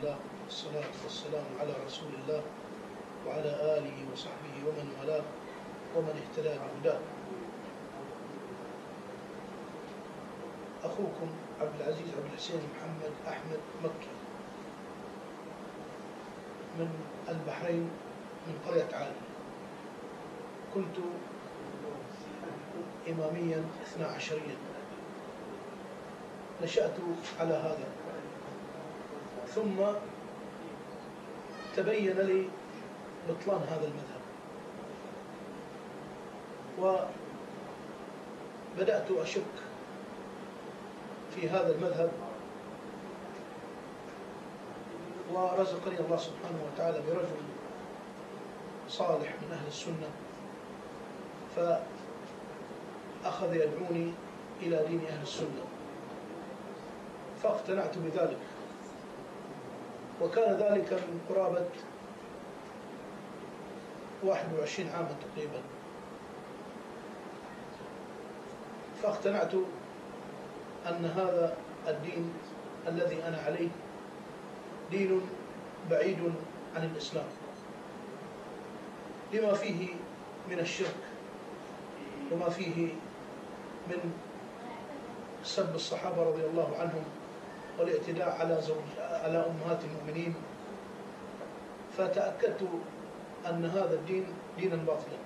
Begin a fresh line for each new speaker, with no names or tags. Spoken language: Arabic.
لله والصلاة والسلام على رسول الله وعلى آله وصحبه ومن والاه ومن اهتدى بهداه. أخوكم عبد العزيز عبد الحسين محمد أحمد مكي من البحرين من قرية عالي. كنت إماميا 12، نشأت على هذا، ثم تبين لي بطلان هذا المذهب، وبدأت أشك في هذا المذهب، ورزقني الله سبحانه وتعالى برجل صالح من أهل السنة، فأخذ يدعوني إلى دين أهل السنة، فاقتنعت بذلك. وكان ذلك من قرابة 21 عاما تقريبا، فاقتنعت أن هذا الدين الذي أنا عليه دين بعيد عن الإسلام، لما فيه من الشرك وما فيه من سب الصحابة رضي الله عنهم والاعتداء على أمهات المؤمنين. فتأكدت أن هذا الدين دينا باطلا.